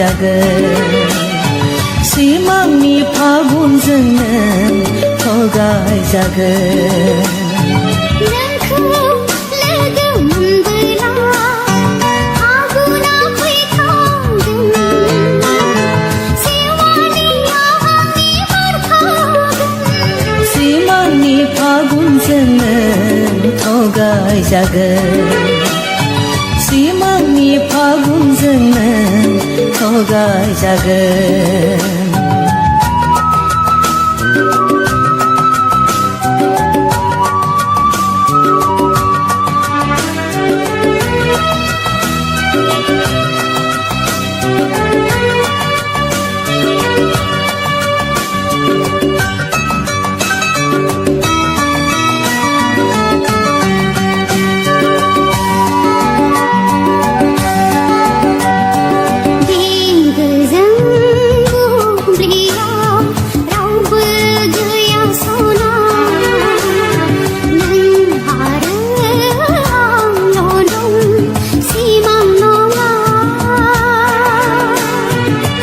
थगायजागोन सिमांनि फागुनजोंनो थगायजागोन थगायजागोन सिमांनि फागुनजोंनो थगायजागोन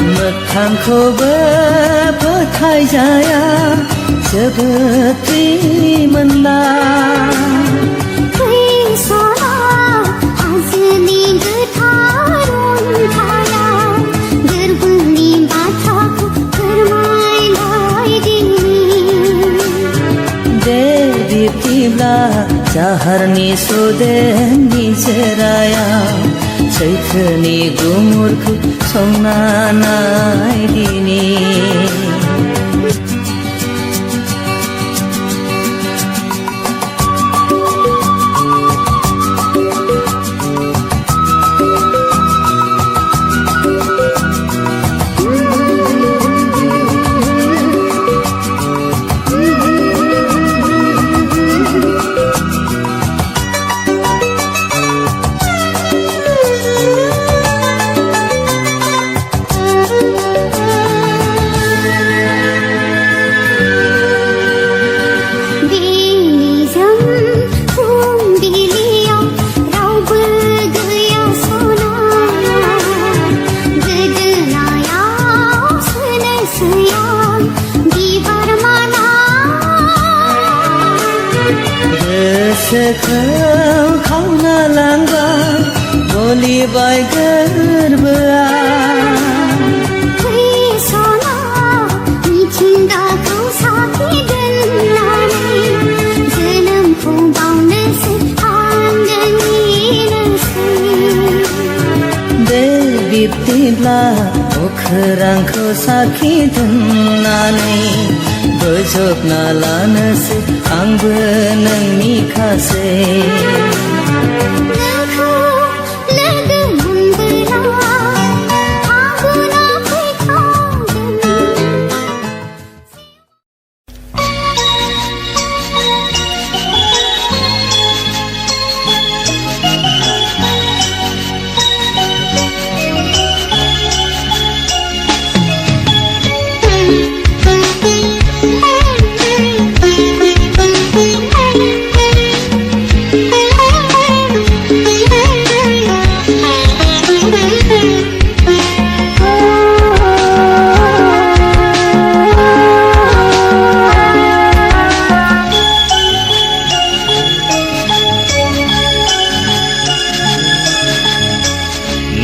मोगथांखौबो फोथायजाया जोबोद रिमोनला हाजोनि गोथार अन्थाया गोरबोनि बाथ्राखौ फोरमायलायदिनि दे बिब्दिब्ला जाहारनि सुदेमनि जोरायाव सैथोनि गुमुरखौ संना नायदिनि गोसोखौ खावना लांबाय गलिबाय गोरबोआ मिथिंगाखौ साखि दोननानै जोनोमखौ बावनोसै आंगोनिनोसै दे बिब्दिब्ला अखोरांखौ साखि दोननानै बोजबना लानोसै आंबो नोंनि खासै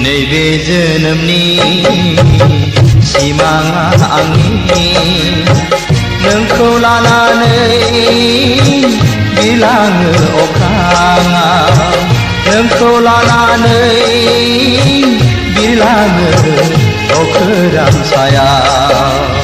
नैबे जोनोमनि सिमाङा आंनि नोंखौ लानानै बिलाङो अख्राङाव नोंखौ लानानै बिलाङो अखोरां सायाव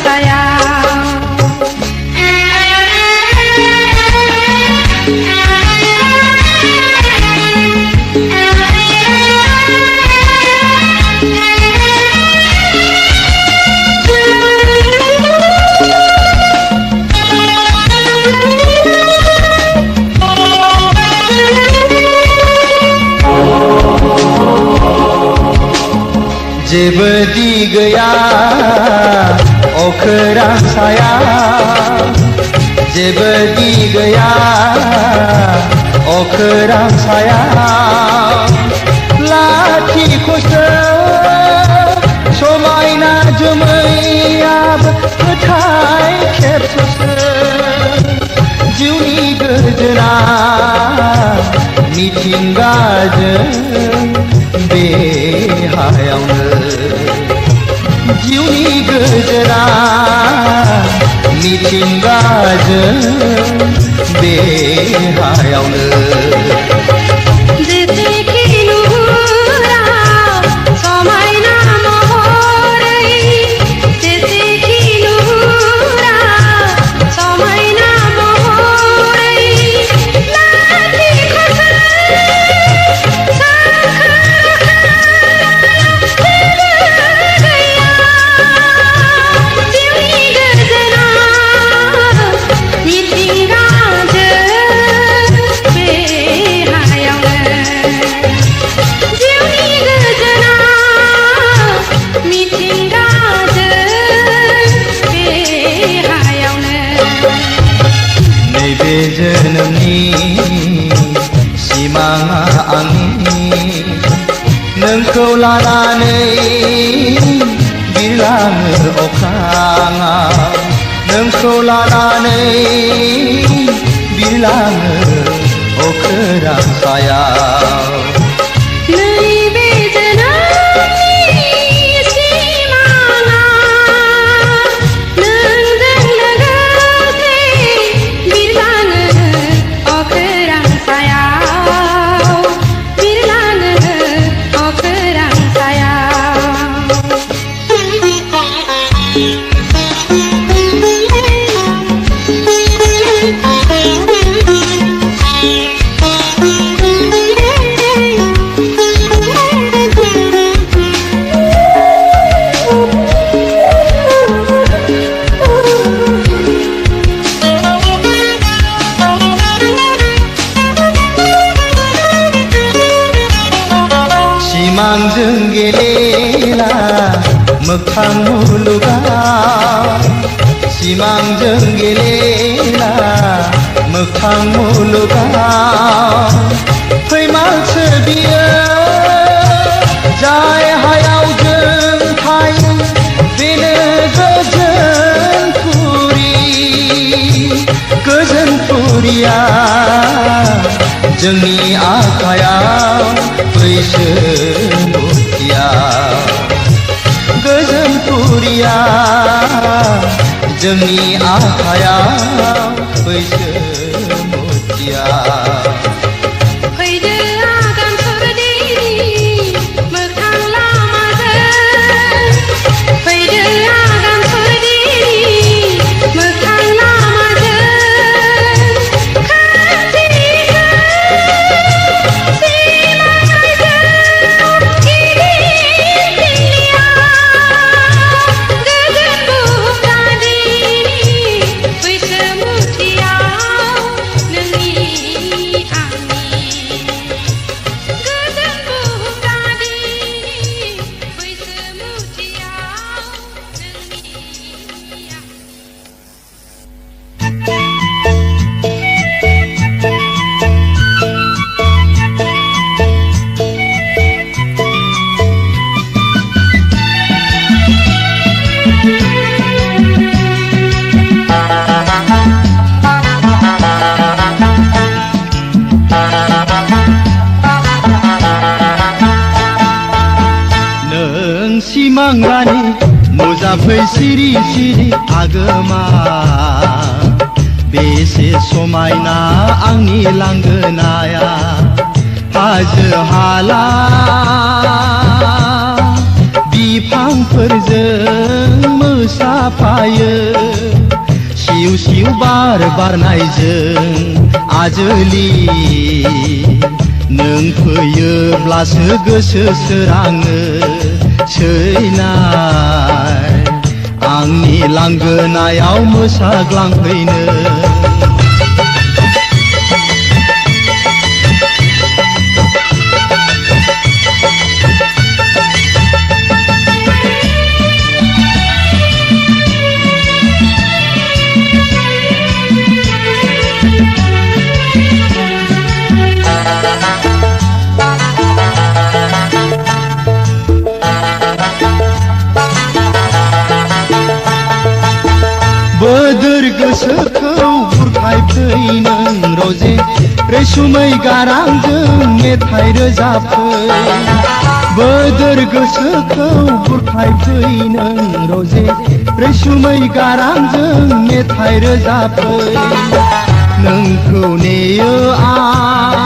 saya जेबो दि गैया अखोरां सायाव जेबो दि गैया अखोरां सायाव लाथिख'सो समायना जोमैयाबो फोथाय खेबस'सो जिउनि गोजोना मिथिंगाजों बे हायावनो जिउनि गोजोना मिथिंगाजों बे हायावनो जोनोमनि सिमाङा आंनि नोंखौ लानानै बिरलाङो अख्राङाव नोंखौ लानानै बिरलाङो अखोरां सायाव सिमांजों गेलेला मोगथां मुलुगाव सिमांजों गेलेला मोगथां मुलुगाव फैमालसो बियो जाय हायाव जों थायो बेनो गोजोन पुरिया जोंनि आखायाव बैसोमुथिया गोजोन पुरिया जोंनि आखायाव बैसोमुथिया सिमांरानि नुजाफै सिरि सिरि आगोमा बेसे समायना आंनि लांगोनाया हाजो हाला बिफांफोरजों मोसाफायो सिउ सिउ बार बारनायजों आजोलि नों फैयोब्लासो गोसो सोराङो सैनाय आंनि लांगोनायाव मोसाग्लांफैनो रजे रैसुमै गारांजों मेथाइ रोजाबफै बोदोर गोसोखौ बुरखायफै नों रजे रैसुमै गारांजों मेथाइ रोजाबफै नोंखौ नेयो आं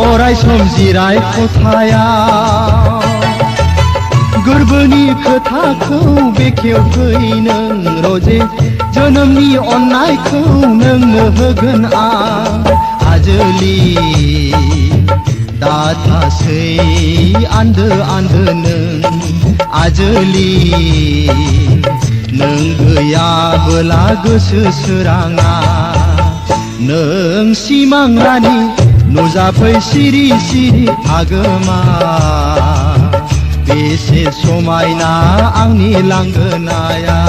अराय सम जिराय खथायाव गोरबोनि खोथाखौ बेखेवफै नों रजे जोनोमनि अननायखौ नोंनो होगोन आं आजोलि दाथासै आन्दो आन्दो नों आजोलि नों गैयाबोला गोसो सोराङा नों सिमां रानि नुजाफै सिरि सिरि आगोमा बेसे समायना आंनि लांगोनाया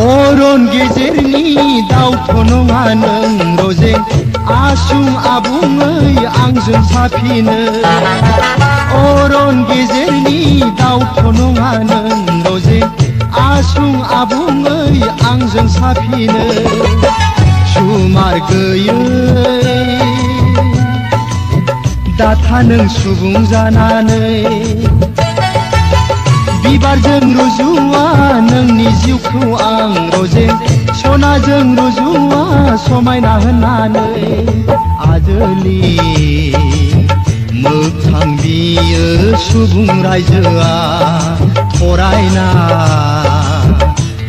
अरन गेजेरनि दाउथ' नङा नों रजे आसुं आबुङै आंजों साफिनो अरन गेजेरनि दाउथ' नङा नों रजे आसुं आबुङै आंजों साफिनो सुमार गैयै दाथा नों सुबुं जानानै बिबारजों रुजुआ नोंनि जिउखौ आं रजे सनाजों रुजुआ समायना होननानै आजोलि मोगथां बियो सुबुं रायजोआ फरायना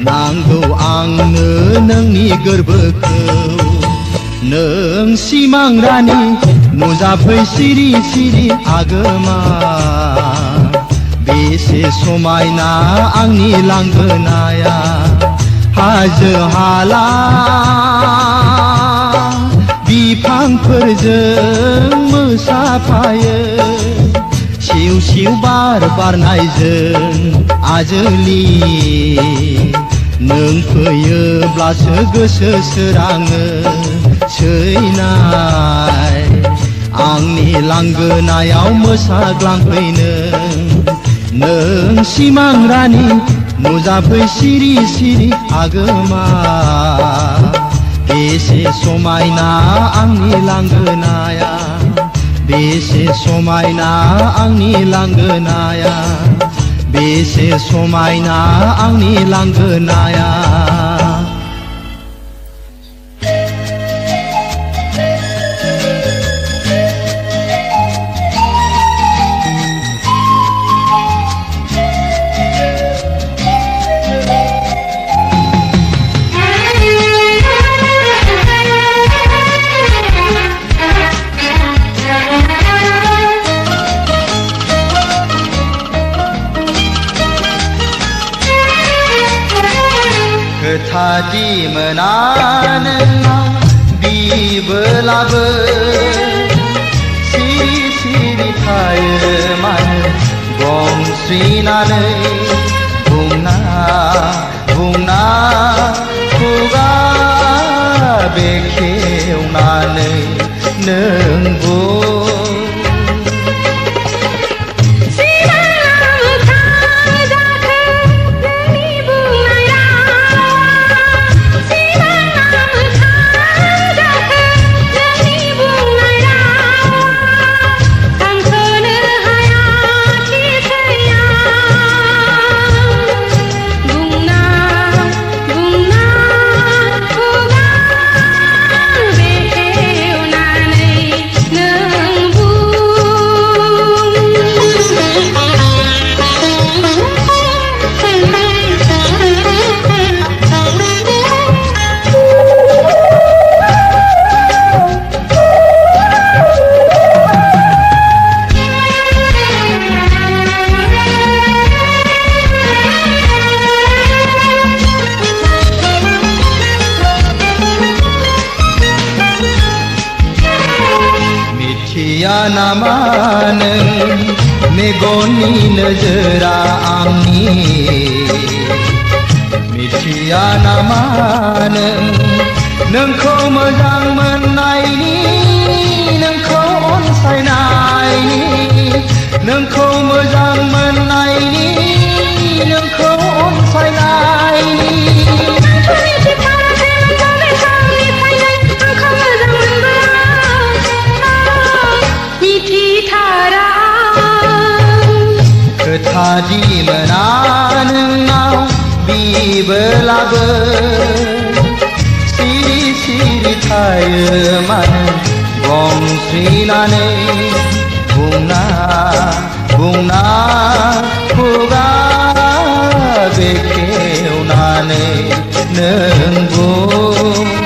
नांगौ आंनो नोंनि गोरबोखौ नों सिमां रानि नुजाफै सिरि सिरि आगोमा बेसे समायना आंनि लांगोनाया हाजो हाला बिफांफोरजों मोसाफायो सिउ सिउ बार बारनायजों आजोलि नों फैयोब्लासो गोसो सोराङो सैनाय आंनि लांगोनायाव मोसाग्लांफैनो नों सिमां रानि नुजाफै सिरि सिरि आगोमा बेसे समायना आंनि लांगोनाया बेसे समायना आंनि लांगोनाया बेसे समायना आंनि लांगोनाया खोथादि मोना नोंनाव बिबोलाबो सिरि सिरि थायो मानो गंस्रिनानै बुंना बुंना खुगा बेखेवनानै नों बुं मिथिया नामा नों मेगननि नोजोरा आंनि मिथिया नामा नों नोंखौ मोजां मोननायनि नोंखौ अनसायनायनि नोंखौ मोजां मोननायनि नोंखौ अनसायनायनि खोथादि मोना नोंनाव बिबोलाबो सिरि सिरि थायो मानो गंस्रिनानै बुंना बुंना खुगा बेखेवनानै नों बुं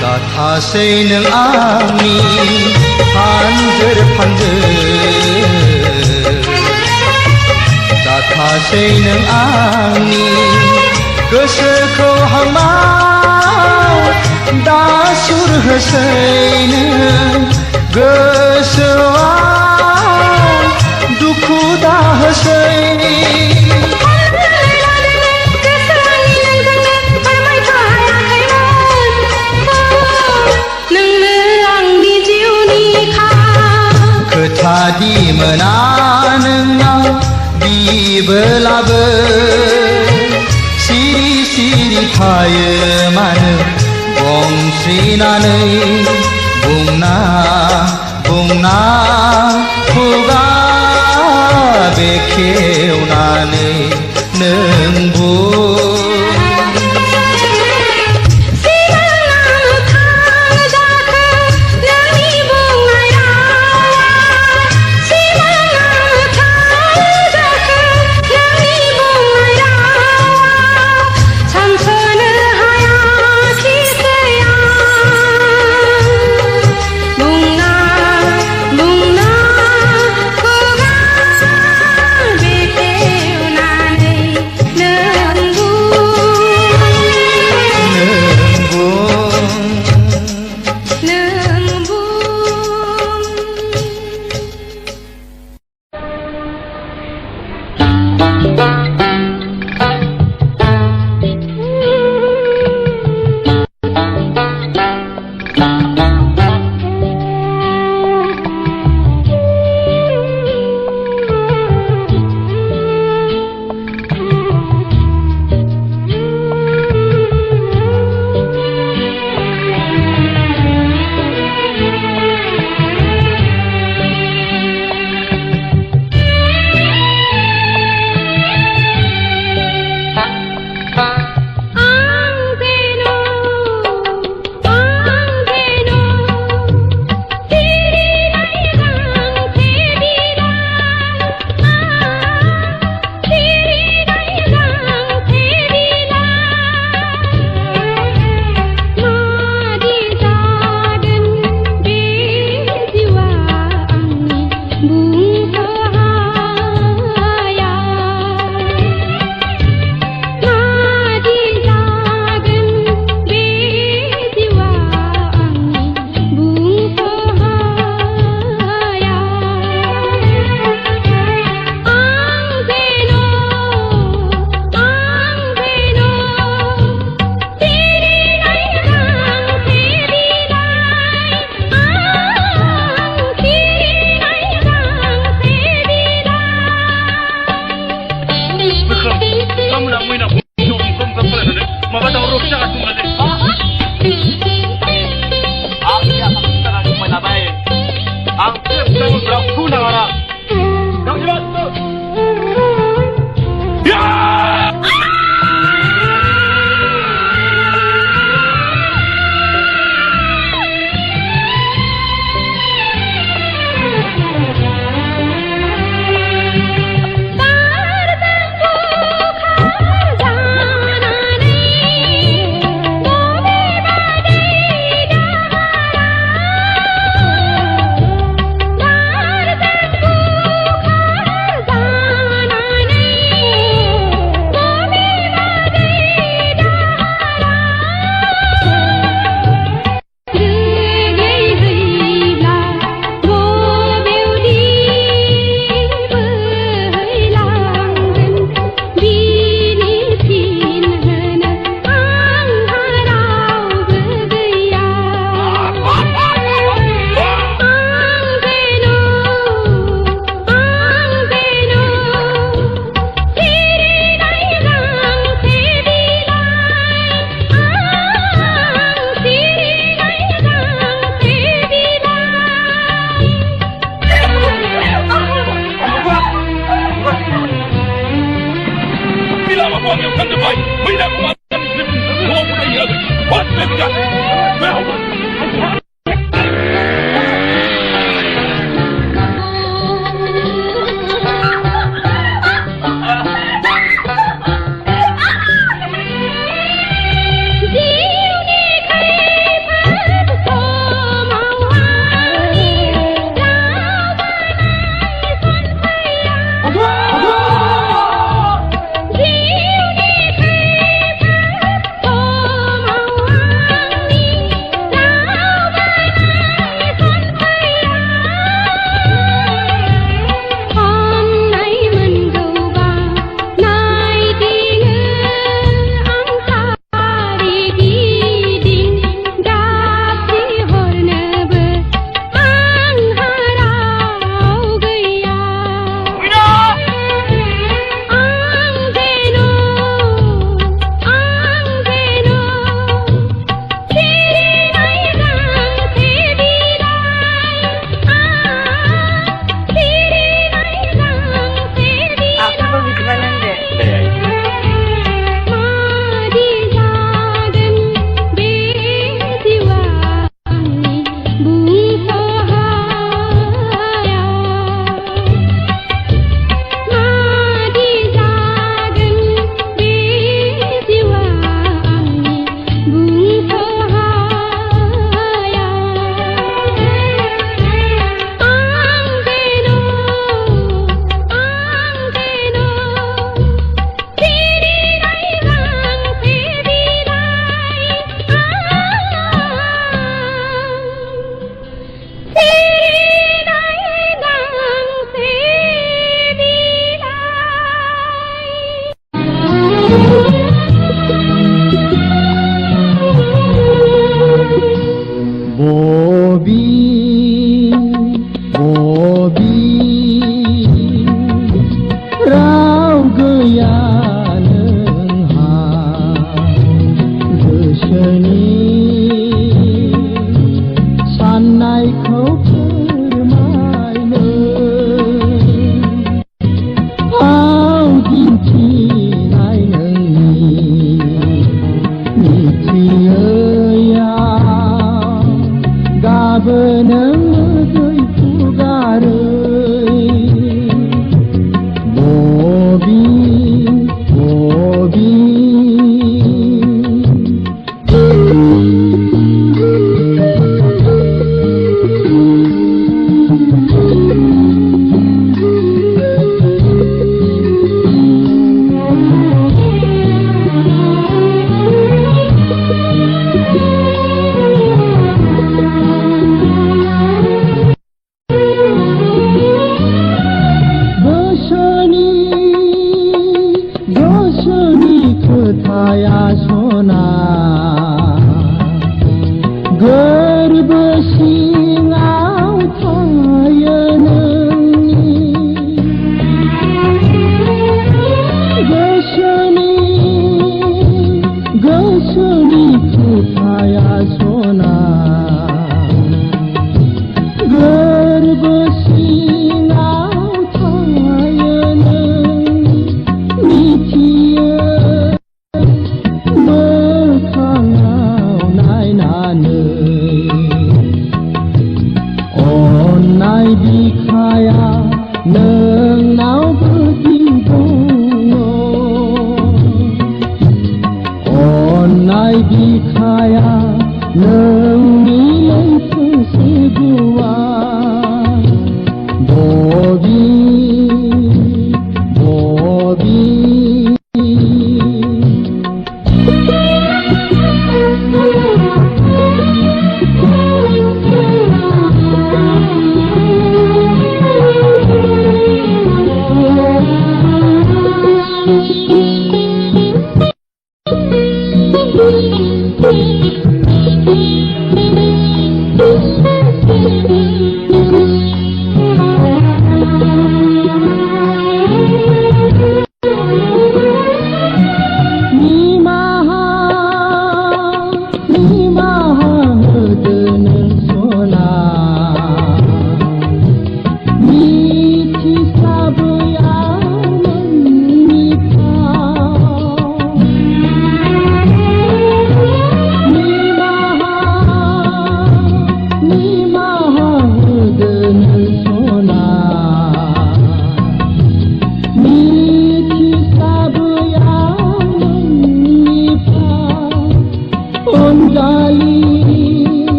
दाथासै नों आंनि फानजोर फानजोर दाथासै नों आंनि गोसोखौ हांमाव दासुर होसै नों गोसोआव दुखु दाहोसै खोथादि मोना नोंनाव बिबोलाबो सिरि सिरि थायो मानो गंस्रिनानै बुंना बुंना खुगा बेखेवनानै नों बुं No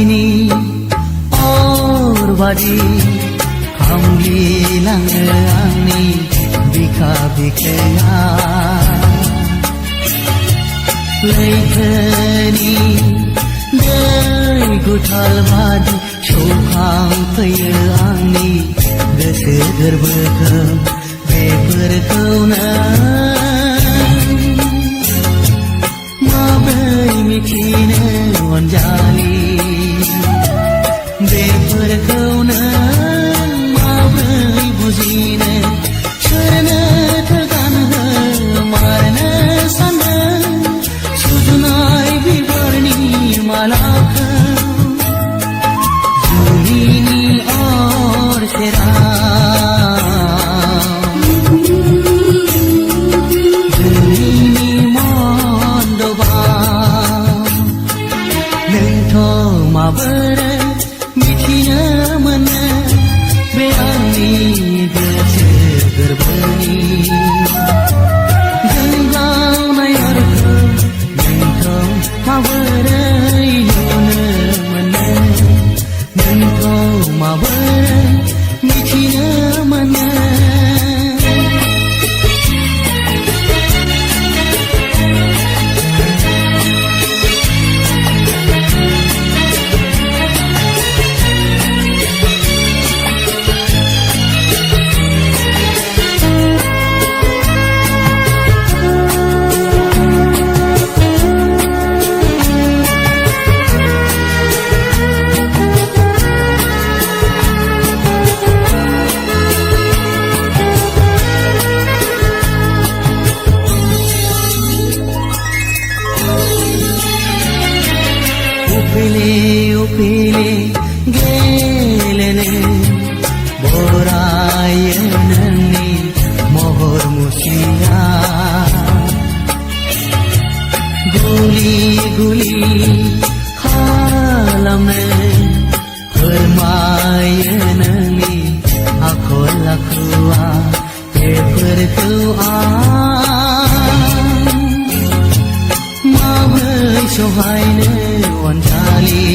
नि अर बादि खामग्लिलाङो आंनि बिखा बिखाया लैथोनि दै गुथाल बादि सौखांफैयो आंनि गोसो गोरबोखौ बेफोरखौनो माब्रै मिथिनो अनजालि बेफोरखौनो माब्रै बुजिनो सोरनो थगानहो मारनो सानदों सुजुनाय बिबारनि मालाखौ जुलिनि अर सेराव जुलिनि मन्दबाव नोंथ' माबोरै मिथिनो मोनो बे आंनि गोसो गोरबोनि जोंगावनाय अरखौ नोंथ' माबोरै नुनो मोनो नोंथ' माबोरै मिथिनो मोनो उफेले गेलेनो बरायो नोंनि महर मुस्रिया गुलि गुलि खालामनो फोरमायो नोंनि आखल आखुआ बेफोरखौ आं माबोरै सहायनो अनजालि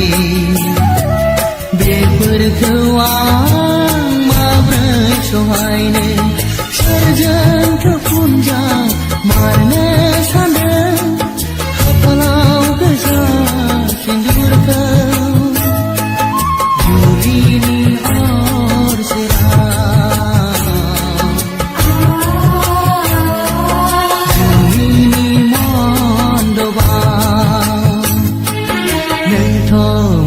बेफोरखौ आं माबोरै सहायनो सोरजों फुनजा मारनो सानदों खाफालाव गोजा सिन्दुरखौ जुलिनि अर सेराव जुलिनि मन्दबाव नोंथ'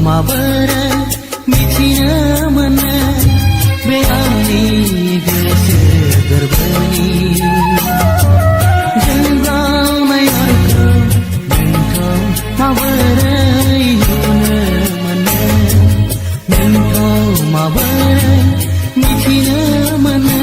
माबोरै मिथिनो मोनो बे आंनि गोसो गोरबोनि जोंगावनाय अरखौ नोंथ' माबोरै नुनो मोनो नोंथ' माबोरै मिथिनो मोनो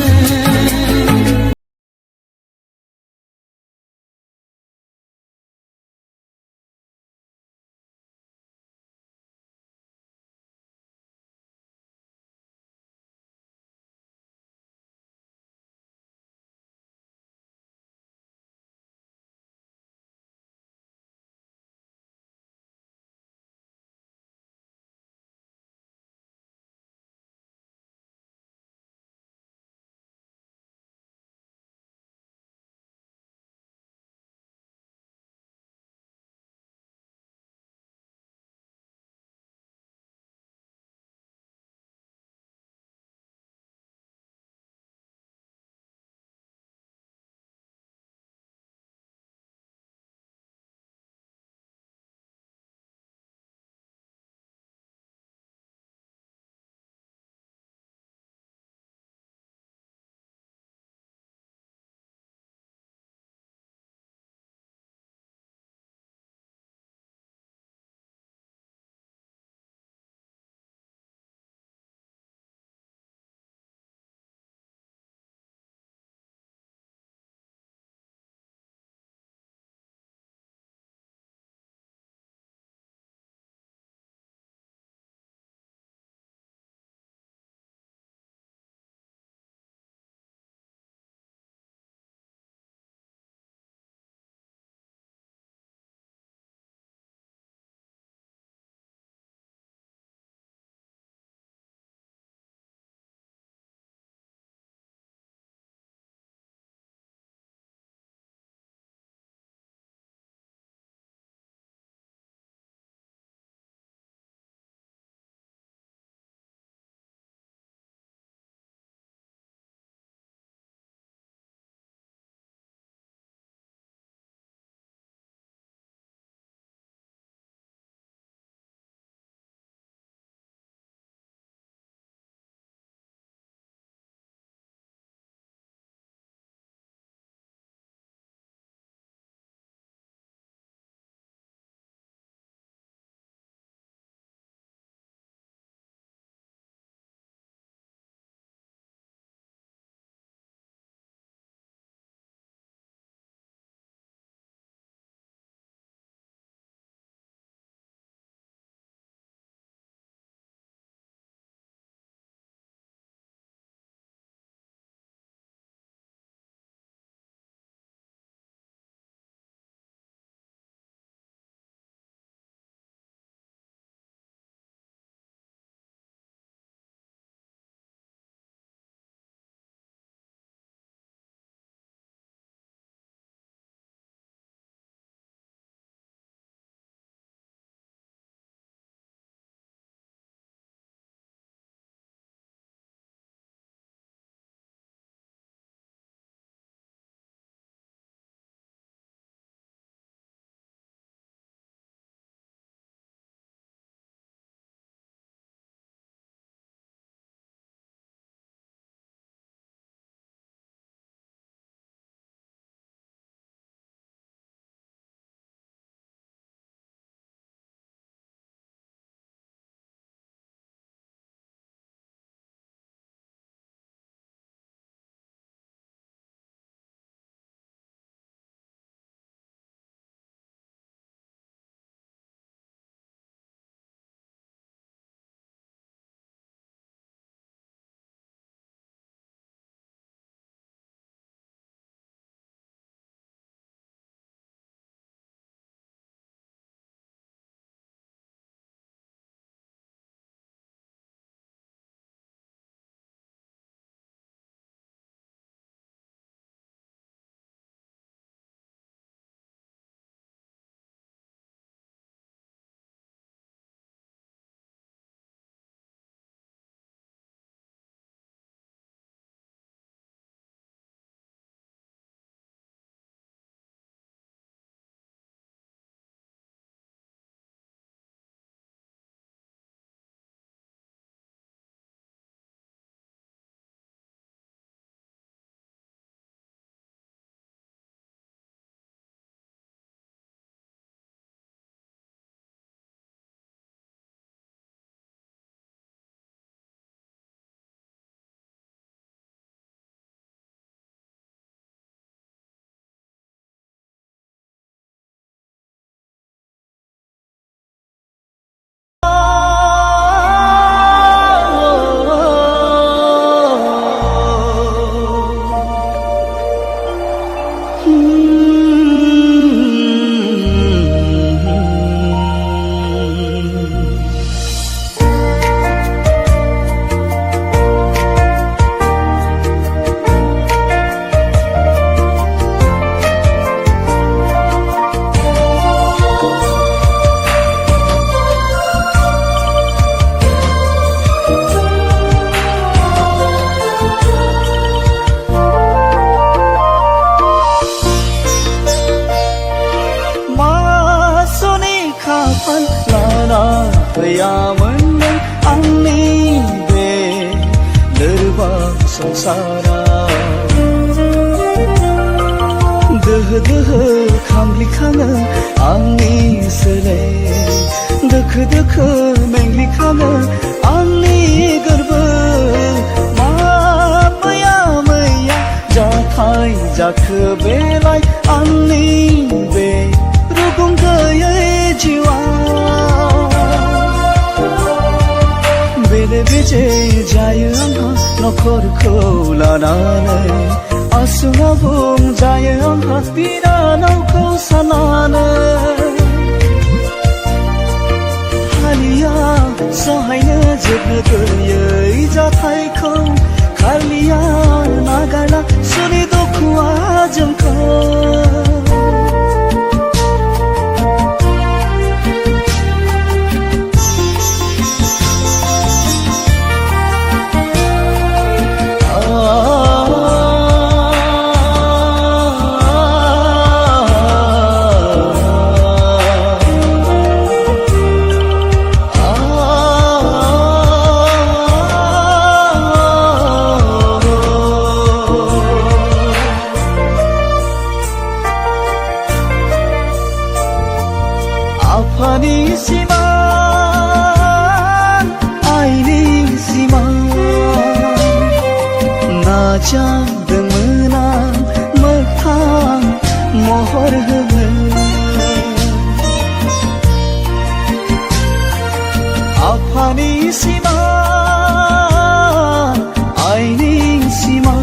बेलाय आंनि बे रुगुं गैयै जिउआव बेले बेजे जायो आंहा नखरखौ लानानै आसुं आबुं जायो आंहा बिनानावखौ साननानै खालिया सहायनो जोबनो गैयै जाथायखौ खालिया नागारला सुनि दुखुआ जोंखौ आफानि सिमां आइनि सिमां नाजादोंमोन आं मोगथां महर होनो आफानि सिमां आइनि सिमां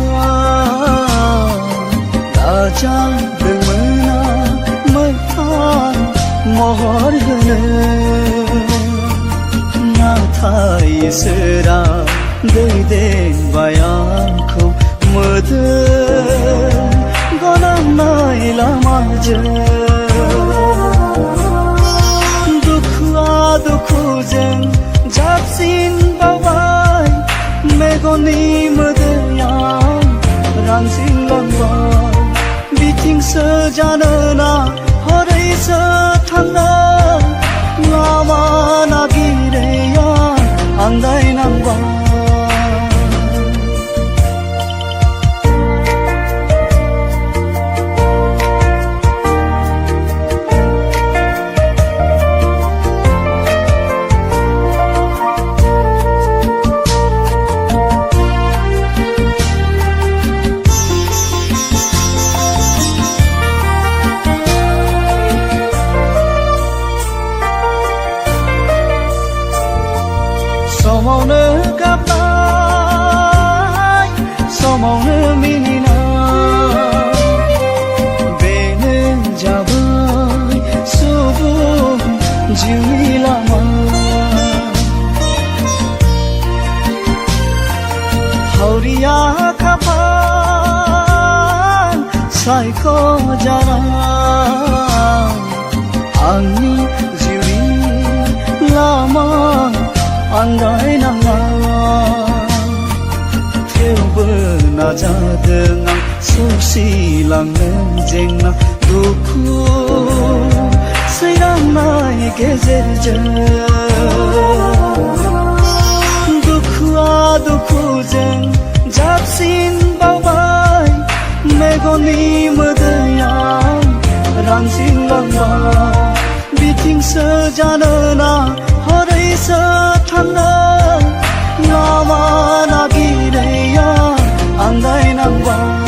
नाजादोंमोन आं मोगथां महर होनो नाथाय इसोरा दैदेनबाय आंखौ मोदोम गनांनाय लामाजों दुखुआ दुखुजों जाबसिनबावबाय मेगननि मोदैयाव रानज्रिंलांबाय बिथिंसो जानोना हरैसो थांनो लामा नागिरैया आन्दायनांबाय समावनो गाबनाय समावनो मिनिनाय बेनो जाबाय सुबुं जिउनि लामा हावरिया खाफाल सायख'जानाय आंनि जिउनि लामा आन्दायनाङा थेवबो नाजादों आं सौसिलांनो जेंना दुखु सैनांनाय गेजेरजों दुखुआ दुखुजों जाबसिनबावबाय मेगननि मोदैयाव रानज्रिंलांबाय बिथिंसो जानोना हरैसो थांनो लामा नागिरैया आन्दायनांबाय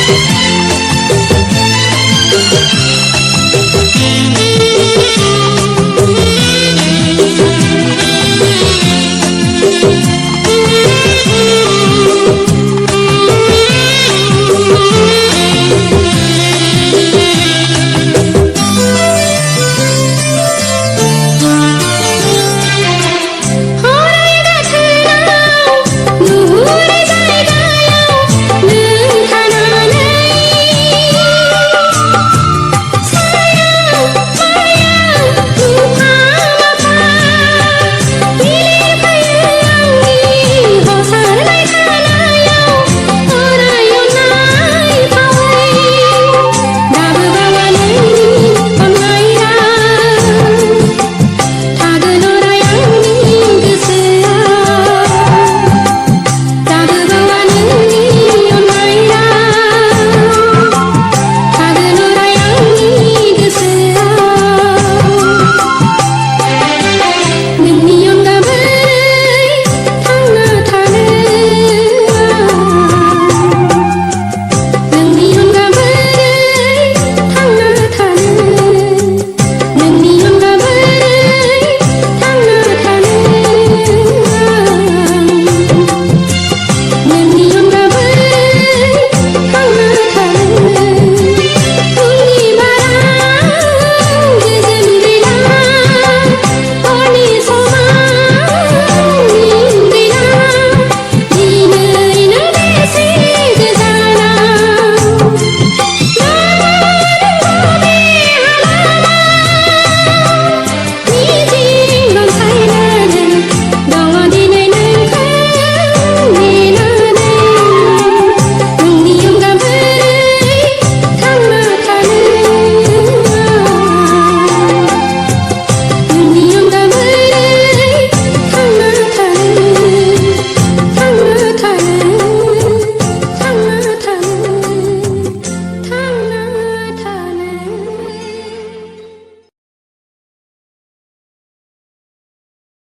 रे